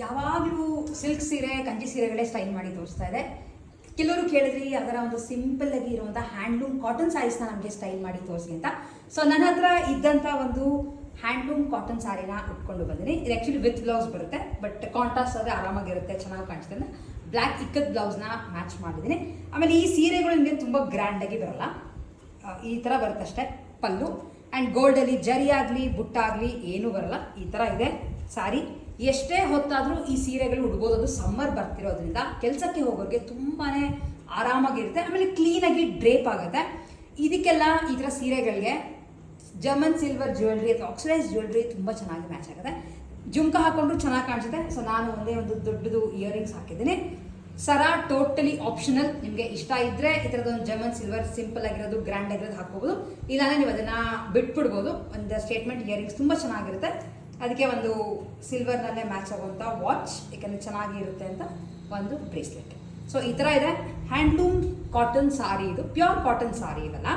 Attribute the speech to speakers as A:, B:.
A: ಯಾವಾಗಲೂ ಸಿಲ್ಕ್ ಸೀರೆ ಕಂಚಿ ಸೀರೆಗಳೇ ಸ್ಟೈಲ್ ಮಾಡಿ ತೋರಿಸ್ತಾ ಇದೆ. ಕೆಲವರು ಕೇಳಿದ್ರಿ ಅದರ ಒಂದು ಸಿಂಪಲ್ ಆಗಿ ಇರುವಂಥ ಹ್ಯಾಂಡ್ಲೂಮ್ ಕಾಟನ್ ಸ್ಯಾರೀಸ್ನ ನಮಗೆ ಸ್ಟೈಲ್ ಮಾಡಿ ತೋರಿಸಿ ಅಂತ. ಸೊ ನನ್ನ ಹತ್ರ ಇದ್ದಂಥ ಒಂದು ಹ್ಯಾಂಡ್ಲೂಮ್ ಕಾಟನ್ ಸ್ಯಾರಿನ ಉಟ್ಕೊಂಡು ಬಂದಿನಿ. ಇದು ಆ್ಯಕ್ಚುಲಿ ವಿತ್ ಬ್ಲೌಸ್ ಬರುತ್ತೆ, ಬಟ್ ಕಾಂಟ್ರಾಸ್ಟ್ ಆದರೆ ಆರಾಮಾಗಿರುತ್ತೆ, ಚೆನ್ನಾಗಿ ಕಾಣಿಸ್ತದೆ. ಬ್ಲ್ಯಾಕ್ ಇಕ್ಕದ ಬ್ಲೌಸ್ನ ಮ್ಯಾಚ್ ಮಾಡಿದ್ದೀನಿ. ಆಮೇಲೆ ಈ ಸೀರೆಗಳು ನಿಮಗೆ ತುಂಬ ಗ್ರ್ಯಾಂಡಾಗಿ ಬರಲ್ಲ, ಈ ಥರ ಬರುತ್ತಷ್ಟೇ ಪಲ್ಲು. ಆ್ಯಂಡ್ ಗೋಲ್ಡಲ್ಲಿ ಜರಿ ಆಗಲಿ ಬುಟ್ಟಾಗಲಿ ಏನೂ ಬರಲ್ಲ, ಈ ಥರ ಇದೆ ಸ್ಯಾರಿ. ಎಷ್ಟೇ ಹೊತ್ತಾದರೂ ಈ ಸೀರೆಗಳು ಉಡ್ಬೋದು. ಅದು ಸಮ್ಮರ್ ಬರ್ತಿರೋದ್ರಿಂದ ಕೆಲಸಕ್ಕೆ ಹೋಗೋರಿಗೆ ತುಂಬಾ ಆರಾಮಾಗಿರುತ್ತೆ. ಆಮೇಲೆ ಕ್ಲೀನಾಗಿ ಡ್ರೇಪ್ ಆಗುತ್ತೆ. ಇದಕ್ಕೆಲ್ಲ ಈ ಥರ ಸೀರೆಗಳಿಗೆ ಜರ್ಮನ್ ಸಿಲ್ವರ್ ಜ್ಯುವೆಲ್ರಿ ಅಥವಾ ಆಕ್ಸಿಡೈಸ್ ಜ್ಯುವೆಲ್ರಿ ತುಂಬ ಚೆನ್ನಾಗಿ ಮ್ಯಾಚ್ ಆಗುತ್ತೆ. ಜುಮ್ಕ ಹಾಕೊಂಡ್ರು ಚೆನ್ನಾಗಿ ಕಾಣಿಸುತ್ತೆ. ಸೊ ನಾನು ಒಂದೇ ಒಂದು ದೊಡ್ಡದು ಇಯರಿಂಗ್ಸ್ ಹಾಕಿದ್ದೀನಿ. ಸರ ಟೋಟಲಿ ಆಪ್ಷನಲ್. ನಿಮಗೆ ಇಷ್ಟ ಇದ್ದರೆ ಈ ಥರದೊಂದು ಜರ್ಮನ್ ಸಿಲ್ವರ್ ಸಿಂಪಲ್ ಆಗಿರೋದು ಗ್ರ್ಯಾಂಡ್ ಆಗಿರೋದು ಹಾಕೋಬೋದು, ಇಲ್ಲಾಂದರೆ ನೀವು ಅದನ್ನು ಬಿಟ್ಬಿಡ್ಬೋದು. ಒಂದು ಸ್ಟೇಟ್ಮೆಂಟ್ ಇಯರಿಂಗ್ಸ್ ತುಂಬ ಚೆನ್ನಾಗಿರುತ್ತೆ. ಅದಕ್ಕೆ ಒಂದು ಸಿಲ್ವರ್ನಲ್ಲೇ ಮ್ಯಾಚ್ ಆಗುವಂಥ ವಾಚ್, ಯಾಕಂದರೆ ಚೆನ್ನಾಗಿರುತ್ತೆ ಅಂತ ಒಂದು ಬ್ರೇಸ್ಲೆಟ್. ಸೊ ಈ ಥರ ಇದೆ ಹ್ಯಾಂಡ್ಲೂಮ್ ಕಾಟನ್ ಸಾರಿ. ಇದು ಪ್ಯೂರ್ ಕಾಟನ್ ಸಾರಿ ಇವೆಲ್ಲ.